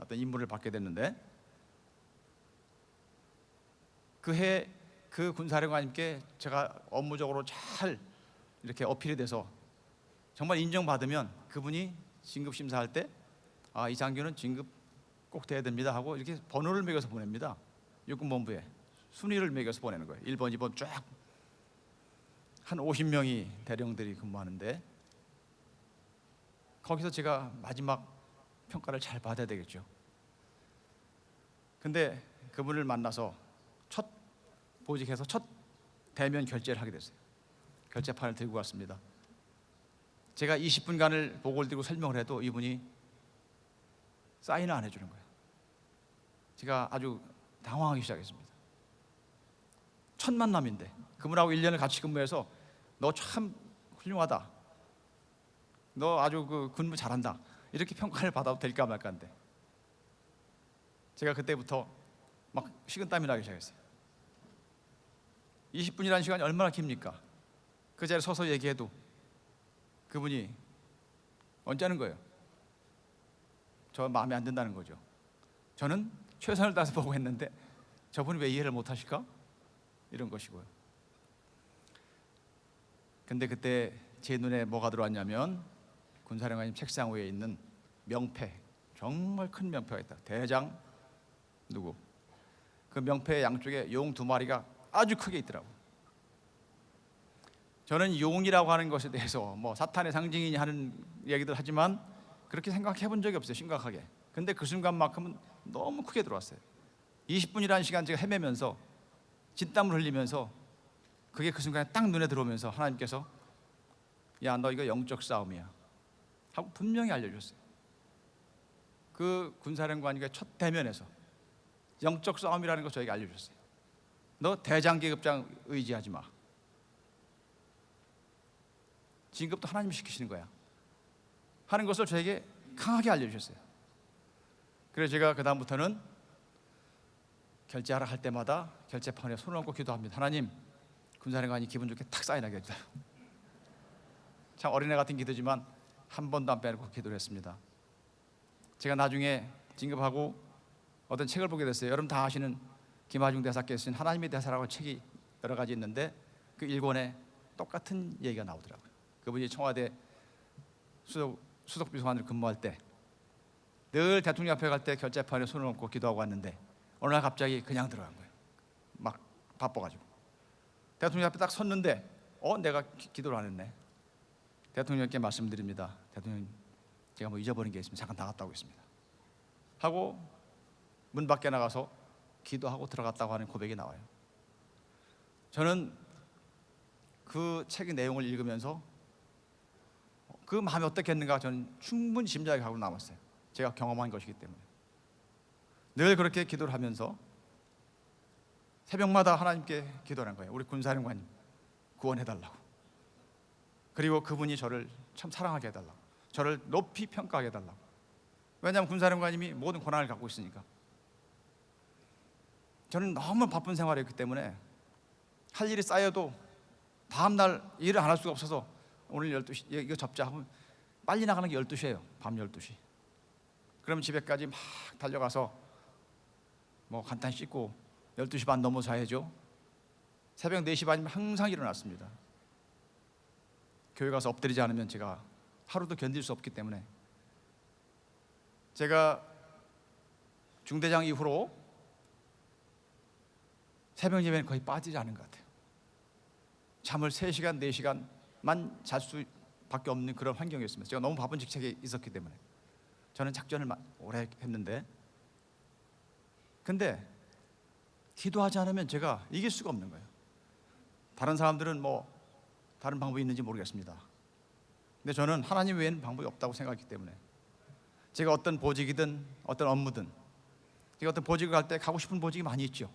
어떤 임무를 받게 됐는데, 그 해 그 군사령관님께 제가 업무적으로 잘 이렇게 어필이 돼서 정말 인정받으면 그분이 진급 심사할 때 이 장교는 진급 꼭 돼야 됩니다 하고 이렇게 번호를 매겨서 보냅니다. 육군본부에 순위를 매겨서 보내는 거예요. 1번, 2번 쫙 한 50명이 대령들이 근무하는데, 거기서 제가 마지막 평가를 잘 받아야 되겠죠. 근데 그분을 만나서 첫 보직해서 첫 대면 결제를 하게 됐어요. 결제판을 들고 갔습니다. 제가 20분간을 보고를 들고 설명을 해도 이분이 사인을 안 해주는 거예요. 제가 아주 당황하기 시작했습니다. 첫 만남인데 그분하고 1년을 같이 근무해서 너 참 훌륭하다, 너 아주 그 근무 잘한다, 이렇게 평가를 받아도 될까 말까인데, 제가 그때부터 막 식은땀이 나기 시작했어요. 20분이라는 시간이 얼마나 깁니까? 그 자리에 서서 얘기해도 그분이 언짢은 하는 거예요. 저 마음에 안 든다는 거죠. 저는 최선을 다해서 보고 했는데 저분이 왜 이해를 못 하실까? 이런 것이고요. 근데 그때 제 눈에 뭐가 들어왔냐면, 군사령관님 책상 위에 있는 명패, 정말 큰 명패가 있다. 대장 누구, 그 명패 양쪽에 용 2마리가 아주 크게 있더라고요. 저는 용이라고 하는 것에 대해서 뭐 사탄의 상징이니 하는 얘기들 하지만 그렇게 생각해 본 적이 없어요, 심각하게. 근데 그 순간만큼은 너무 크게 들어왔어요. 20분이라는 시간 제가 헤매면서 진땀을 흘리면서 그게 그 순간에 딱 눈에 들어오면서 하나님께서 야, 너 이거 영적 싸움이야 하고 분명히 알려주셨어요. 그 군사령관과 첫 대면에서 영적 싸움이라는 거 저에게 알려주셨어요. 너 대장계급장 의지하지 마, 진급도 하나님이 시키시는 거야 하는 것을 저에게 강하게 알려주셨어요. 그래서 제가 그 다음부터는 결제하러 갈 때마다 결제판에 손을 얹고 기도합니다. 하나님, 군사령관이 기분 좋게 탁 사인하게 해주세요. 참 어린애 같은 기도지만 한 번도 안 빼놓고 기도를 했습니다. 제가 나중에 진급하고 어떤 책을 보게 됐어요. 여러분 다 아시는 김하중 대사께서 쓴 하나님의 대사라고 책이 여러 가지 있는데, 그 1권에 똑같은 얘기가 나오더라고요. 그분이 청와대 수석비서관으로 근무할 때 늘 대통령 앞에 갈 때 결제판에 손을 얹고 기도하고 왔는데, 어느 날 갑자기 그냥 들어간 거예요. 막 바빠가지고 대통령 앞에 딱 섰는데 내가 기도를 안 했네. 대통령께 말씀드립니다. 대통령, 제가 뭐 잊어버린 게 있으면 잠깐 나갔다 오겠습니다 하고 문 밖에 나가서 기도하고 들어갔다고 하는 고백이 나와요. 저는 그 책의 내용을 읽으면서 그 마음이 어떻겠는가 저는 충분히 짐작이 가고 남았어요. 제가 경험한 것이기 때문에. 늘 그렇게 기도를 하면서 새벽마다 하나님께 기도하는 거예요. 우리 군사령관님 구원해달라고, 그리고 그분이 저를 참 사랑하게 해달라고, 저를 높이 평가하게 해달라고. 왜냐하면 군사령관님이 모든 권한을 갖고 있으니까. 저는 너무 바쁜 생활이었기 때문에 할 일이 쌓여도 다음날 일을 안 할 수가 없어서 오늘 12시 이거 접자 하면 빨리 나가는 게 12시예요. 밤 12시. 그러면 집에까지 막 달려가서 뭐 간단히 씻고 12시 반 넘어 자야죠. 새벽 4시 반이면 항상 일어났습니다. 교회 가서 엎드리지 않으면 제가 하루도 견딜 수 없기 때문에, 제가 중대장 이후로 새벽 예배는 거의 빠지지 않은 것 같아요. 잠을 3시간, 4시간만 잘 수밖에 없는 그런 환경이었습니다. 제가 너무 바쁜 직책에 있었기 때문에. 저는 작전을 오래 했는데, 근데 기도하지 않으면 제가 이길 수가 없는 거예요. 다른 사람들은 뭐 다른 방법이 있는지 모르겠습니다. 근데 저는 하나님 외에는 방법이 없다고 생각했기 때문에, 제가 어떤 보직이든 어떤 업무든, 제가 어떤 보직을 할 때 가고 싶은 보직이 많이 있죠.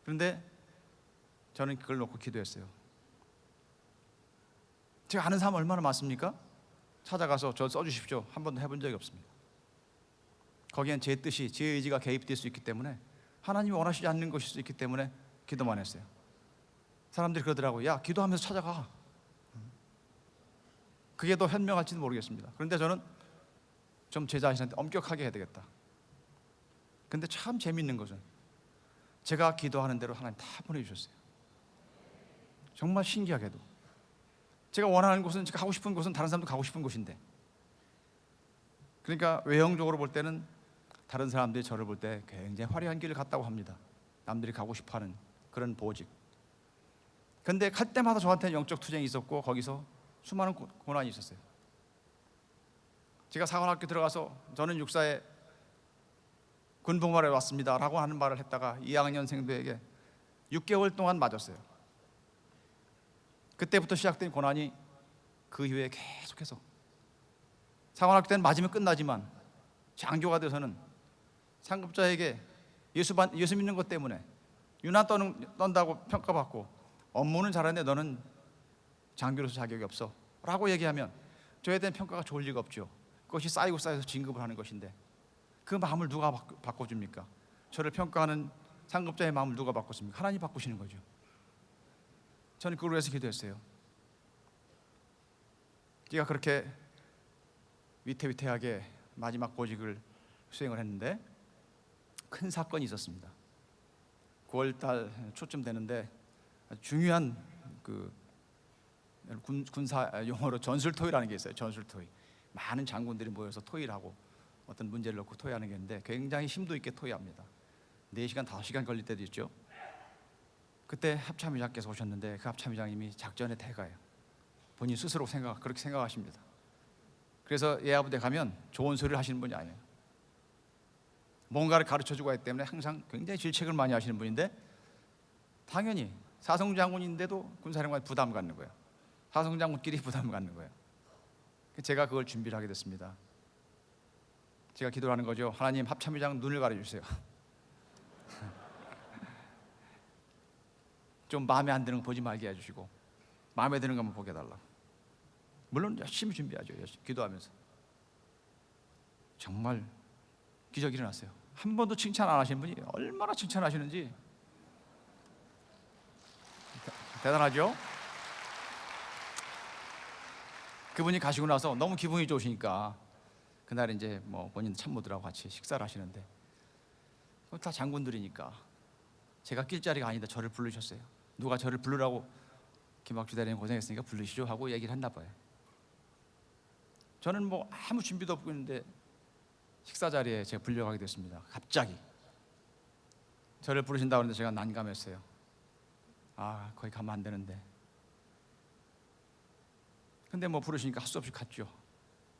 그런데 저는 그걸 놓고 기도했어요. 제가 아는 사람 얼마나 많습니까? 찾아가서 저 써주십시오. 한 번도 해본 적이 없습니다. 거기엔 제 뜻이, 제 의지가 개입될 수 있기 때문에, 하나님이 원하시지 않는 것일 수 있기 때문에 기도만 했어요. 사람들이 그러더라고요. 야, 기도하면서 찾아가. 그게 더 현명할지도 모르겠습니다. 그런데 저는 좀 제 자신한테 엄격하게 해야 되겠다. 근데 참 재밌는 것은 제가 기도하는 대로 하나님 다 보내주셨어요. 정말 신기하게도 제가 원하는 곳은, 제가 가고 싶은 곳은 다른 사람도 가고 싶은 곳인데, 그러니까 외형적으로 볼 때는 다른 사람들이 저를 볼 때 굉장히 화려한 길을 갔다고 합니다. 남들이 가고 싶어하는 그런 보직. 근데 갈 때마다 저한테는 영적 투쟁이 있었고, 거기서 수많은 고난이 있었어요. 제가 사관학교 들어가서 저는 육사에 군복무하러 왔습니다 라고 하는 말을 했다가 2학년생들에게 6개월 동안 맞았어요. 그때부터 시작된 고난이 그 이후에 계속해서, 사관학교 때는 맞으면 끝나지만 장교가 돼서는 상급자에게 예수 믿는 것 때문에 유난 떤다고 평가받고, 업무는 잘하는데 너는 장교로서 자격이 없어 라고 얘기하면 저에 대한 평가가 좋을 리가 없죠. 그것이 쌓이고 쌓여서 진급을 하는 것인데, 그 마음을 누가 바꿔줍니까? 저를 평가하는 상급자의 마음을 누가 바꿨습니까? 하나님 바꾸시는 거죠. 저는 그걸 위해서 기도했어요. 제가 그렇게 위태위태하게 마지막 보직을 수행을 했는데 큰 사건이 있었습니다. 9월달 초쯤 되는데 중요한 그 군사 용어로 전술토의라는 게 있어요. 전술토의. 많은 장군들이 모여서 토의를 하고 어떤 문제를 놓고 토의하는 게 있는데 굉장히 심도 있게 토의합니다. 4시간, 5시간 걸릴 때도 있죠. 그때 합참의장께서 오셨는데 그 합참의장님이 작전의 대가예요. 본인 스스로 그렇게 생각하십니다. 그래서 예하부대 가면 좋은 소리를 하시는 분이 아니에요. 뭔가를 가르쳐주고 하기 때문에 항상 굉장히 질책을 많이 하시는 분인데, 당연히 사성장군인데도 군사령관이 부담을 갖는 거예요. 사성장군끼리 부담을 갖는 거예요. 제가 그걸 준비를 하게 됐습니다. 제가 기도를 하는 거죠. 하나님, 합참의장 눈을 가려주세요. 좀 마음에 안 드는 거 보지 말게 해주시고, 마음에 드는 것만 보게 해달라. 물론 열심히 준비하죠. 열심히 기도하면서. 정말 기적이 일어났어요. 한 번도 칭찬 안 하시는 분이 얼마나 칭찬하시는지 대단하죠? 그분이 가시고 나서 너무 기분이 좋으시니까 그날 이제 뭐 본인 참모들하고 같이 식사를 하시는데, 다 장군들이니까 제가 낄 자리가 아닌데 저를 부르셨어요. 누가 저를 부르라고, 김학주 대리님 고생했으니까 부르시죠 하고 얘기를 했나 봐요. 저는 뭐 아무 준비도 없고 있는데 식사 자리에 제가 불려가게 됐습니다. 갑자기 저를 부르신다고 하는데 제가 난감했어요. 아, 거기 가면 안 되는데. 근데 뭐 부르시니까 할 수 없이 갔죠.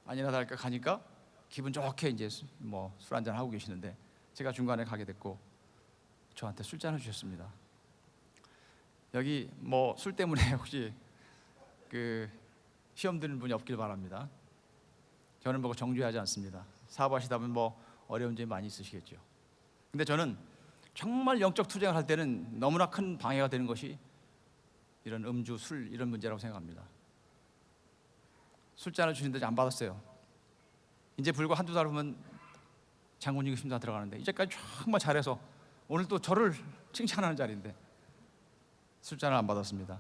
아니나 다를까 가니까 기분 좋게 이제 뭐 술 한잔 하고 계시는데 제가 중간에 가게 됐고 저한테 술잔을 주셨습니다. 여기 뭐 술 때문에 혹시 그 시험 드는 분이 없길 바랍니다. 저는 뭐 정죄하지 않습니다. 사업하시다 보면 뭐 어려운 점이 많이 있으시겠죠. 근데 저는 정말 영적 투쟁을 할 때는 너무나 큰 방해가 되는 것이 이런 음주, 술 이런 문제라고 생각합니다. 술잔을 주시는데 안 받았어요. 이제 불과 한두 달 후면 장군님 심사 들어가는데 이제까지 정말 잘해서 오늘 또 저를 칭찬하는 자리인데 술잔을 안 받았습니다.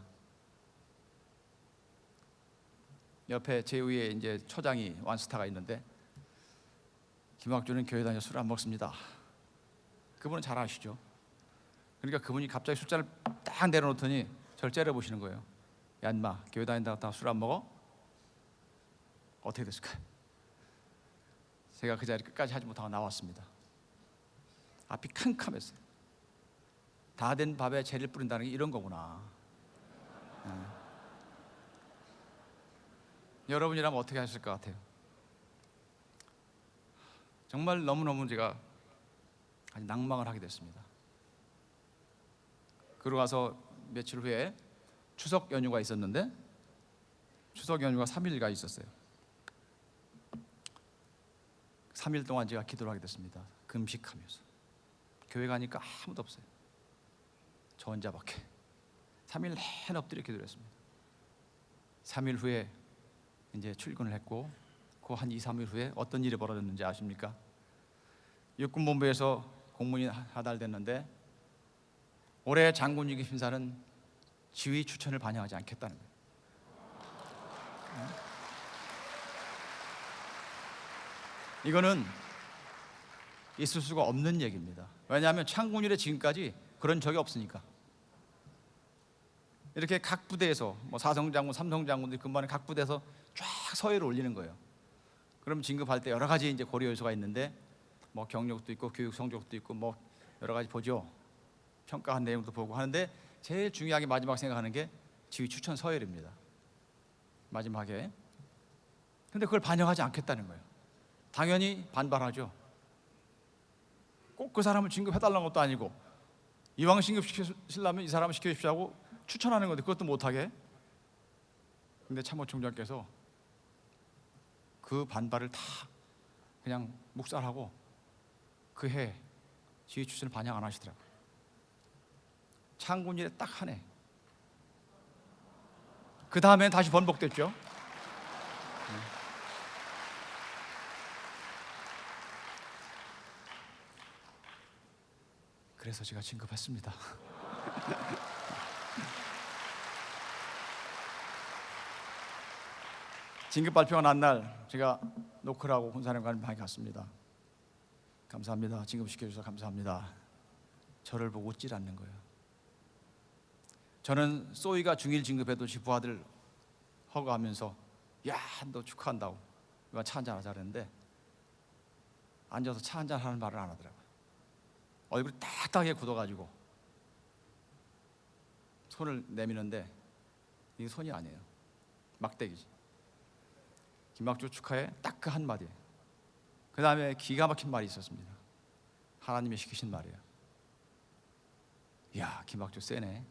옆에 제 위에 이제 처장이 완스타가 있는데, 김학주는 교회 다녀 술 안 먹습니다. 그분은 잘 아시죠. 그러니까 그분이 갑자기 술잔을 딱 내려놓더니 저를 째려보시는 거예요. 야 인마, 교회 다닌다고 술 안 먹어? 어떻게 됐을까? 제가 그 자리 끝까지 하지 못하고 나왔습니다. 앞이 캄캄했어요. 다 된 밥에 재를 뿌린다는 게 이런 거구나. 여러분이라면 어떻게 하실 것 같아요? 정말 너무너무 제가 아주 낭망을 하게 됐습니다. 그러고 와서 며칠 후에 추석 연휴가 있었는데, 추석 연휴가 3일가 있었어요. 3일 동안 제가 기도를 하게 됐습니다. 금식하면서. 교회 가니까 아무도 없어요. 저 혼자밖에. 3일 내내 엎드려 기도를 했습니다. 3일 후에 이제 출근을 했고, 그 한 2, 3일 후에 어떤 일이 벌어졌는지 아십니까? 육군본부에서 공문이 하달됐는데 올해 장군위기 심사는 지휘 추천을 반영하지 않겠다는 거예요. 이거는 있을 수가 없는 얘기입니다. 왜냐하면 창군일에 지금까지 그런 적이 없으니까. 이렇게 각 부대에서 뭐 사성장군, 삼성장군들이 근무하는 각 부대에서 쫙 서열을 올리는 거예요. 그럼 진급할 때 여러 가지 이제 고려 요소가 있는데 뭐 경력도 있고 교육 성적도 있고 뭐 여러 가지 보죠. 평가한 내용도 보고 하는데 제일 중요하게 마지막 생각하는 게 지휘 추천 서열입니다. 마지막에. 근데 그걸 반영하지 않겠다는 거예요. 당연히 반발하죠. 꼭 그 사람을 진급해달라는 것도 아니고 이왕 진급시키려면 이 사람을 시켜주십시오 하고 추천하는 건데 그것도 못하게. 근데 참모총장께서 그 반발을 다 그냥 묵살하고 그 해 지휘 추천을 반영 안 하시더라고요. 창군일에 딱 한 해. 그 다음엔 다시 번복됐죠. 그래서 제가 진급했습니다. 진급 발표가 난 날 제가 노크를 하고 군사령관 방에 갔습니다. 감사합니다. 진급시켜주셔서 감사합니다. 저를 보고 웃질 않는 거예요. 저는 소위가 중일 진급해도 지 부하들 허가하면서 야, 너 축하한다고 이거 차 한잔 하자 그랬는데 앉아서 차 한잔 하는 말을 안 하더라고요. 얼굴이 딱딱하게 굳어가지고 손을 내미는데 이게 손이 아니에요. 막대기지. 김학조 축하해 딱 그 한마디. 그 다음에 기가 막힌 말이 있었습니다. 하나님이 시키신 말이에요. 이야, 김학조 세네.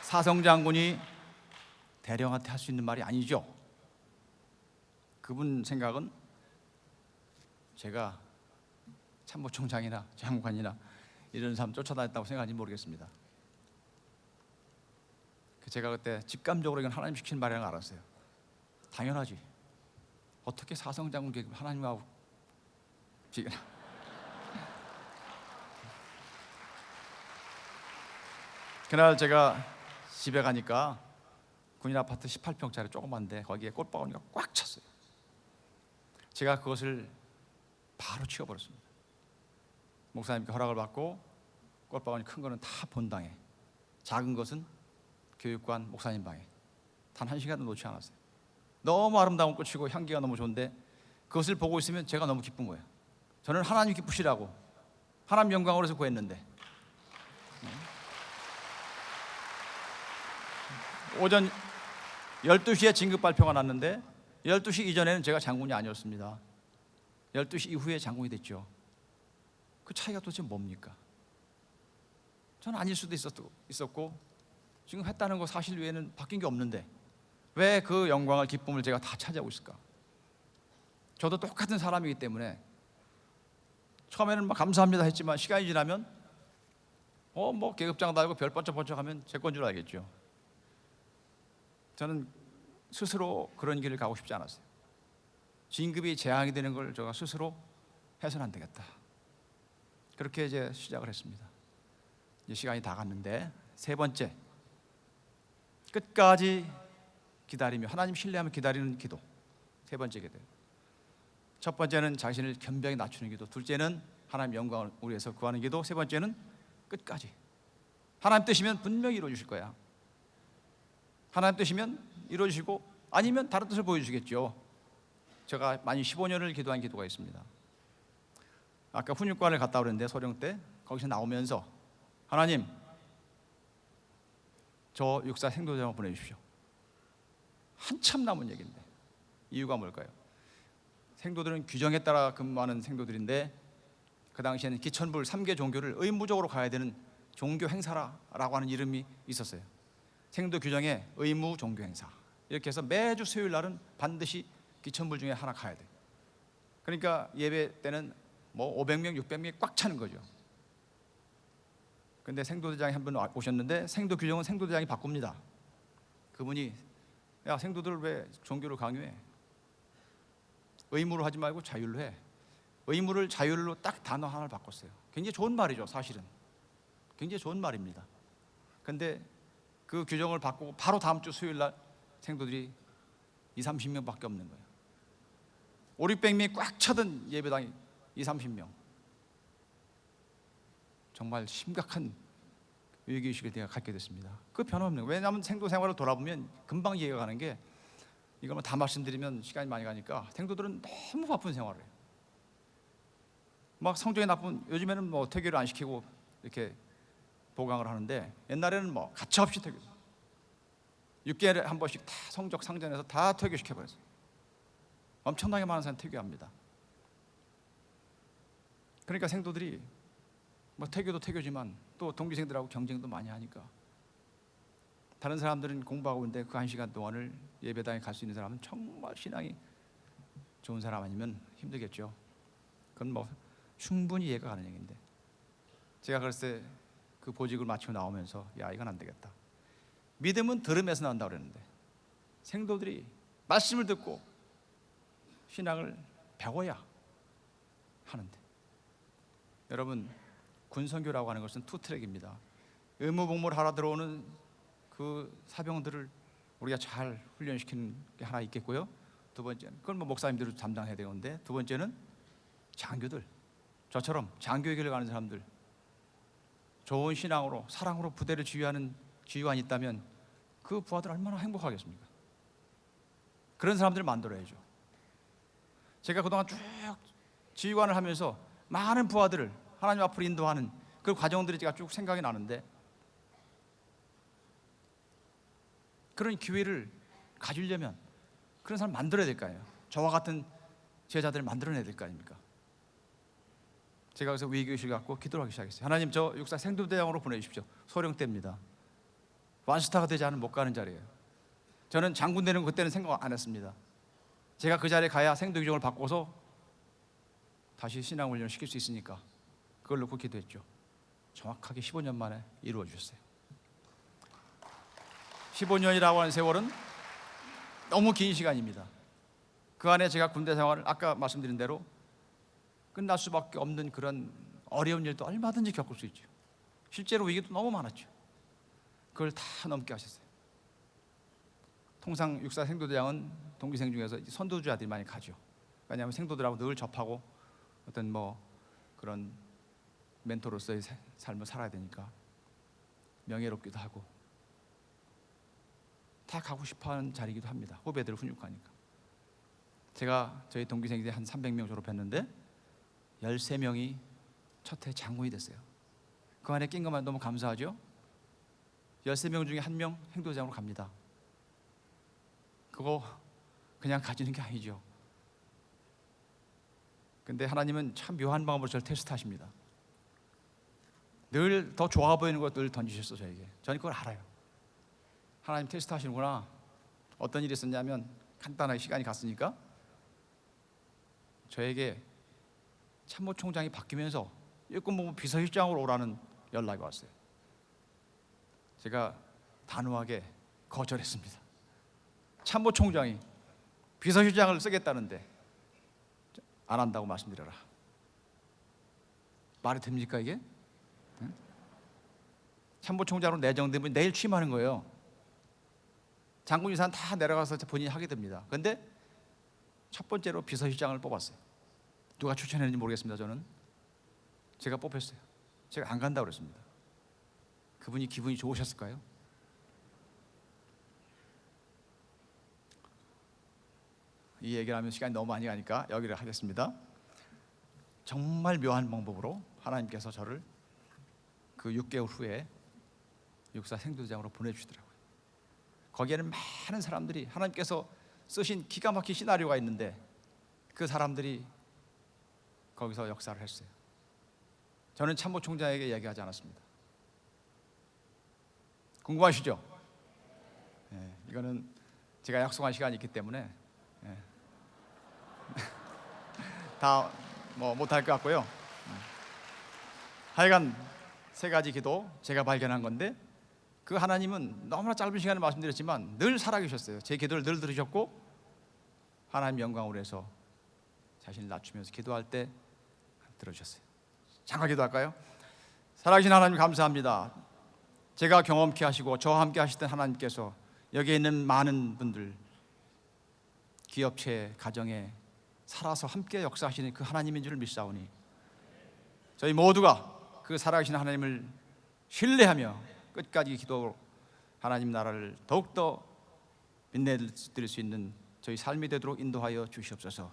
사성장군이 대령한테 할 수 있는 말이 아니죠. 그분 생각은 제가 참모총장이나 장관이나 이런 사람 쫓아다녔다고 생각하는지 모르겠습니다. 제가 그때 직감적으로 이건 하나님 시키는 말이라는 걸 알았어요. 당연하지. 어떻게 사성장군 계급 하나님하고 비교나. 그날 제가 집에 가니까 군인 아파트 18평짜리 조그만데 거기에 꽃바구니가 꽉 찼어요. 제가 그것을 바로 치워버렸습니다. 목사님께 허락을 받고 꽃바구니 큰 거는 다 본당에, 작은 것은 교육관 목사님 방에 단 1시간도 놓지 않았어요. 너무 아름다운 꽃이고 향기가 너무 좋은데 그것을 보고 있으면 제가 너무 기쁜 거예요. 저는 하나님 기쁘시라고 하나님 영광으로 해서 구했는데 오전 12시에 진급 발표가 났는데 12시 이전에는 제가 장군이 아니었습니다. 12시 이후에 장군이 됐죠. 그 차이가 도대체 뭡니까? 저는 아닐 수도 있었고 지금 했다는 거 사실 외에는 바뀐 게 없는데 왜 그 영광을 기쁨을 제가 다 차지하고 있을까? 저도 똑같은 사람이기 때문에 처음에는 막 감사합니다 했지만 시간이 지나면 뭐 계급장 달고 별 번쩍번쩍하면 제 건 줄 알겠죠. 저는 스스로 그런 길을 가고 싶지 않았어요. 진급이 재앙이 되는 걸 제가 스스로 해서는 안 되겠다. 그렇게 이제 시작을 했습니다. 이제 시간이 다 갔는데 세 번째, 끝까지 기다리며 하나님 신뢰하며 기다리는 기도. 세 번째 기도. 첫 번째는 자신을 겸비하게 낮추는 기도. 둘째는 하나님 영광을 위해서 구하는 기도. 세 번째는 끝까지. 하나님 뜻이면 분명히 이루어주실 거야. 하나님 뜻이면 이루어지시고 아니면 다른 뜻을 보여주시겠죠. 제가 많이 15년을 기도한 기도가 있습니다. 아까 훈육관을 갔다 오는데 소령 때 거기서 나오면서 하나님 저 육사 생도자만 보내주십시오. 한참 남은 얘기인데 이유가 뭘까요? 생도들은 규정에 따라 근무하는 생도들인데 그 당시에는 기천불 3개 종교를 의무적으로 가야 되는 종교 행사라고 하는 이름이 있었어요. 생도 규정에 의무 종교 행사 이렇게 해서 매주 수요일 날은 반드시 기천불 중에 하나 가야 돼요. 그러니까 예배 때는 뭐 500명, 600명이 꽉 차는 거죠. 근데 생도대장이 한 분 오셨는데 생도 규정은 생도대장이 바꿉니다. 그분이 야, 생도들 왜 종교를 강요해? 의무로 하지 말고 자율로 해. 의무를 자율로 딱 단어 하나를 바꿨어요. 굉장히 좋은 말이죠, 사실은. 굉장히 좋은 말입니다. 근데 그 규정을 바꾸고 바로 다음 주 수요일 날 생도들이 20-30명밖에 없는 거예요. 500-600명이 꽉 차던 예배당이 20-30명. 정말 심각한 위기의식을 내가 갖게 됐습니다. 그 변화없는 거예요. 왜냐하면 생도 생활을 돌아보면 금방 이해가 가는 게, 이거 다 말씀드리면 시간이 많이 가니까, 생도들은 너무 바쁜 생활을 해요. 막 성적이 나쁜, 요즘에는 뭐 퇴교를 안 시키고 이렇게 보강을 하는데, 옛날에는 뭐 가차없이 퇴교, 6개월에 한 번씩 다 성적 상전해서 다 퇴교시켜버렸어요. 엄청나게 많은 사람이 퇴교합니다. 그러니까 생도들이 뭐 퇴교도 퇴교지만 또 동기생들하고 경쟁도 많이 하니까, 다른 사람들은 공부하고 있는데 그 1시간 동안을 예배당에 갈 수 있는 사람은 정말 신앙이 좋은 사람 아니면 힘들겠죠. 그건 뭐 충분히 이해가 가는 얘기인데, 제가 글쎄 그 보직을 마치고 나오면서 야, 이건 안 되겠다. 믿음은 들음에서 나온다고 그랬는데, 생도들이 말씀을 듣고 신앙을 배워야 하는데, 여러분, 군선교라고 하는 것은 투트랙입니다. 의무복무를 하러 들어오는 그 사병들을 우리가 잘 훈련시키는 게 하나 있겠고요. 두 번째는, 그건 뭐 목사님들도 담당해야 되는데, 두 번째는 장교들, 저처럼 장교의 길을 가는 사람들, 좋은 신앙으로 사랑으로 부대를 지휘하는 지휘관이 있다면 그 부하들 얼마나 행복하겠습니까? 그런 사람들을 만들어야죠. 제가 그동안 쭉 지휘관을 하면서 많은 부하들을 하나님 앞으로 인도하는 그 과정들이 제가 쭉 생각이 나는데, 그런 기회를 가지려면 그런 사람 만들어야 될 거 아니에요. 저와 같은 제자들을 만들어내야 될 거 아닙니까? 제가 그래서 위기의식을 갖고 기도를 하기 시작했어요. 하나님, 저 육사 생도대장으로 보내주십시오. 소령 때입니다. 완스타가 되지 않으면 못 가는 자리예요. 저는 장군 되는 그때는 생각 안 했습니다. 제가 그 자리에 가야 생도 규정을 바꿔서 다시 신앙 훈련을 시킬 수 있으니까 그걸 놓고 기도했죠. 정확하게 15년 만에 이루어 주셨어요. 15년이라고 하는 세월은 너무 긴 시간입니다. 그 안에 제가 군대 생활을 아까 말씀드린 대로 끝날 수밖에 없는 그런 어려운 일도 얼마든지 겪을 수 있죠. 실제로 위기도 너무 많았죠. 그걸 다 넘게 하셨어요. 통상 육사 생도대장은 동기생 중에서 선도주자들이 많이 가죠. 왜냐하면 생도들하고 늘 접하고 어떤 뭐 그런 멘토로서의 삶을 살아야 되니까 명예롭기도 하고 다 가고 싶어하는 자리이기도 합니다. 후배들 훈육하니까. 제가 저희 동기생들이 한 300명 졸업했는데 13명이 첫 해 장군이 됐어요. 그 안에 낀 것만 너무 감사하죠. 13명 중에 1명 행도장으로 갑니다. 그거 그냥 가지는 게 아니죠. 근데 하나님은 참 묘한 방법으로 저를 테스트하십니다. 늘 더 좋아 보이는 것들 던지셨어 저에게. 저는 그걸 알아요. 하나님 테스트하시는구나. 어떤 일이 있었냐면, 간단하게 시간이 갔으니까 저에게 참모총장이 바뀌면서 육군본부 비서실장으로 오라는 연락이 왔어요. 제가 단호하게 거절했습니다. 참모총장이 비서실장을 쓰겠다는데 안 한다고 말씀드려라. 말이 됩니까 이게? 응? 참모총장으로 내정되면 내일 취임하는 거예요. 장군 이사는 다 내려가서 본인이 하게 됩니다. 그런데 첫 번째로 비서실장을 뽑았어요. 누가 추천했는지 모르겠습니다. 저는 제가 뽑혔어요. 제가 안 간다고 그랬습니다. 그분이 기분이 좋으셨을까요? 이 얘기를 하면 시간이 너무 많이 가니까 여기를 하겠습니다. 정말 묘한 방법으로 하나님께서 저를 그 6개월 후에 육사 생도장으로 보내주시더라고요. 거기에는 많은 사람들이 하나님께서 쓰신 기가 막힌 시나리오가 있는데 그 사람들이 거기서 역사를 했어요. 저는 참모총장에게 얘기하지 않았습니다. 궁금하시죠? 네, 이거는 제가 약속한 시간이 있기 때문에 다 못할 것 같고요. 하여간 세 가지 기도 제가 발견한 건데, 그 하나님은 너무나 짧은 시간에 말씀드렸지만 늘 살아계셨어요. 제 기도를 늘 들으셨고 하나님 영광으로 해서 자신을 낮추면서 기도할 때 들어주셨어요. 잠깐 기도할까요? 살아계신 하나님 감사합니다. 제가 경험케 하시고 저와 함께 하시던 하나님께서 여기에 있는 많은 분들, 기업체, 가정에 살아서 함께 역사하시는 그 하나님인 줄 믿사오니 저희 모두가 그 살아계신 하나님을 신뢰하며 끝까지 기도, 하나님 나라를 더욱더 빛내드릴 수 있는 저희 삶이 되도록 인도하여 주시옵소서.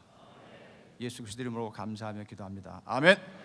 예수 그리스도 이름으로 감사하며 기도합니다. 아멘.